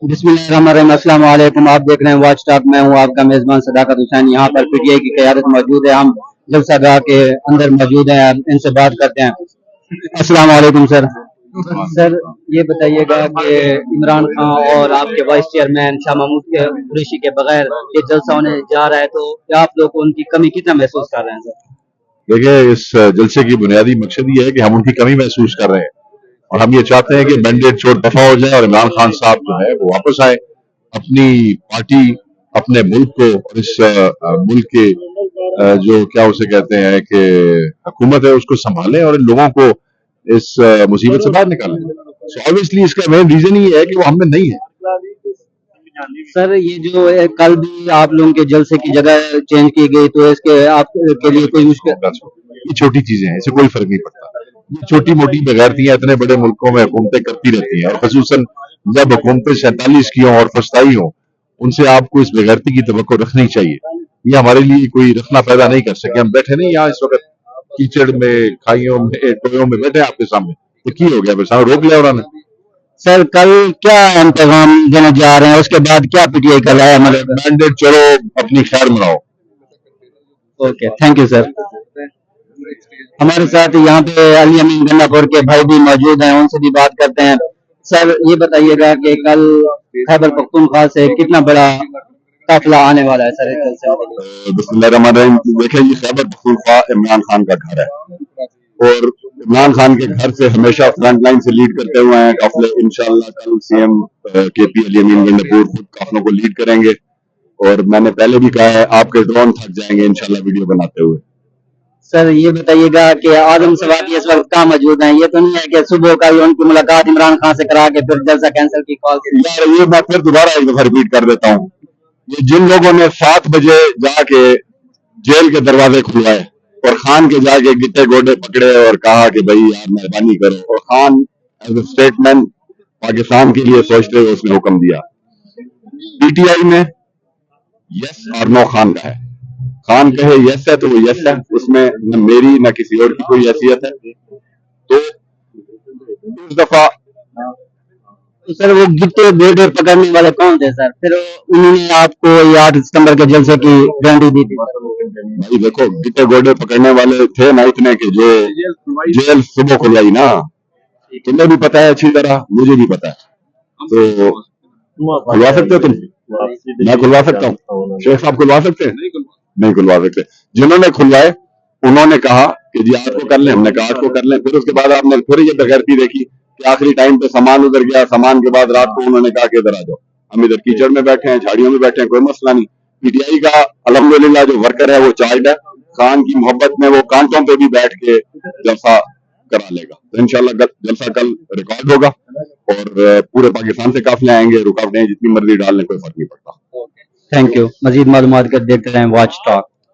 बिस्मिल्लाहिर्रहमानिर्रहीम। अस्सलाम वालेकुम। आप देख रहे हैं वॉच टॉक। मैं हूं आपका मेजबान सदाकत हुसैन। यहाँ पर पीटीआई की क़यादत मौजूद है। हम जलसा गाह के अंदर मौजूद हैं, इनसे बात करते हैं। अस्सलाम वालेकुम सर। सर ये बताइएगा कि इमरान खान और आपके वाइस चेयरमैन शाह महमूद के कुरैशी के बगैर ये जलसा होने जा रहा है, तो क्या आप लोग उनकी कमी कितना महसूस कर रहे हैं सर? देखिए, इस जलसे की बुनियादी मकसद ये है कि हम उनकी कमी महसूस कर रहे हैं और हम ये चाहते हैं कि मैंडेट छोड़ दफा हो जाए और इमरान खान साहब जो है वो वापस आए, अपनी पार्टी, अपने मुल्क को और इस मुल्क के जो क्या उसे कहते हैं कि हुकूमत है उसको संभालें और इन लोगों को इस मुसीबत से बाहर निकालें। सो ऑब्वियसली इसका मेन रीजन ये है कि वो हमें नहीं है। सर ये जो है, कल भी आप लोगों के जलसे की जगह चेंज की गई, तो इसके आप के लिए कोई मुश्किल? ये छोटी चीजें हैं, इससे कोई फर्क नहीं पड़ता। ये छोटी मोटी बेगैरतियां इतने बड़े मुल्कों में हुकूमतें करती रहती हैं और खसूसन जब हुकूमतें 47 की हों और फस्ताई हों, उनसे आपको इस बेगैरती की तवक्को रखनी चाहिए। ये हमारे लिए कोई रखना पैदा नहीं कर सके। हम बैठे नहीं यहाँ इस वक्त कीचड़ में, खाइयों में, टोयों में बैठे आपके सामने, तो की हो गया फिर सामने रोक लिया उन्होंने। सर कल क्या इंतजाम देने जा रहे हैं, उसके बाद क्या पीटीआई कल है? मतलब मैंडेट चलो अपनी खैर मनाओ। Okay, thank you sir. हमारे साथ यहाँ पे अली अमीन गन्नापुर के भाई भी मौजूद हैं, उनसे भी बात करते हैं। सर ये बताइएगा कि कल खैबर पख्तूनख्वा से कितना बड़ा काफिला आने वाला है सर? बिस्मिल्लाहिर्रहमानिर्रहीम। देखिए, ये खैबर पख्तूनख्वा इमरान खान का घर है और इमरान खान के घर से हमेशा फ्रंट लाइन से लीड करते हुए हैं काफिले। इंशाअल्लाह कल सीएम केपी अली अमीन गन्नापुर खुद काफिलों को लीड करेंगे और मैंने पहले भी कहा है आपके ड्रोन थक जाएंगे इंशाअल्लाह वीडियो बनाते हुए। सर ये बताइएगा कि आदम सवादी इस वक्त कहाँ मौजूद हैं? ये तो नहीं है कि सुबह कल उनकी मुलाकात इमरान खान से करा के फिर जलसा कैंसिल की कॉल की? यार ये मैं फिर दोबारा एक दफा रिपीट कर देता हूँ, ये जिन लोगों ने 7 बजे जाके जेल के दरवाजे खुलवाए और खान के जाके गिट्टे गोडे पकड़े और कहा कि भाई यार मेहरबानी करो, और Khan as a statement Pakistan के लिए सोचते हुए उसने हुक्म दिया। पीटीआई में यस और नो खान का है। खान कहे यस है तो वो यस है, उसमें न मेरी न किसी और की कोई हैसियत है। तो इस दफा तो सर वो गिट्टे गोडे पकड़ने वाले कौन थे सर? फिर उन्होंने आपको 8 सितंबर के जलसे की गारंटी दी थी? भाई देखो, गिट्टे गोडे पकड़ने वाले थे ना इतने के जो जेल सुबह खुलवाई ना, तुम्हें भी पता है अच्छी तरह, मुझे भी पता है। तो खुलवा सकते हो तुम? मैं खुलवा सकता हूँ? शेख साहब खुलवा सकते हैं? नहीं खुलवा सकते। जिन्होंने खुलवाए उन्होंने कहा कि जी 8 को कर लें, हमने कहा 8 को कर लें। फिर उसके बाद आपने थोड़ी ये बेगैरती देखी कि आखिरी टाइम पे सामान उधर गया, सामान के बाद रात को उन्होंने कहा कि इधर आ जाओ, हम इधर कीचड़ में बैठे हैं, झाड़ियों में बैठे हैं, कोई मसला नहीं। पीटीआई का अल्हम्दुलिल्लाह जो वर्कर है वो चार्ज है, खान की मोहब्बत में वो कांटों पे भी बैठ के जलसा करा लेगा। तो इंशाल्लाह जलसा कल रिकॉर्ड होगा और पूरे पाकिस्तान से काफिले आएंगे, रुकावटें जितनी मर्जी डाल लें, कोई फर्क नहीं पड़ता। Thank you. मजीद मालूमात कर देखते रहें वॉच टॉक।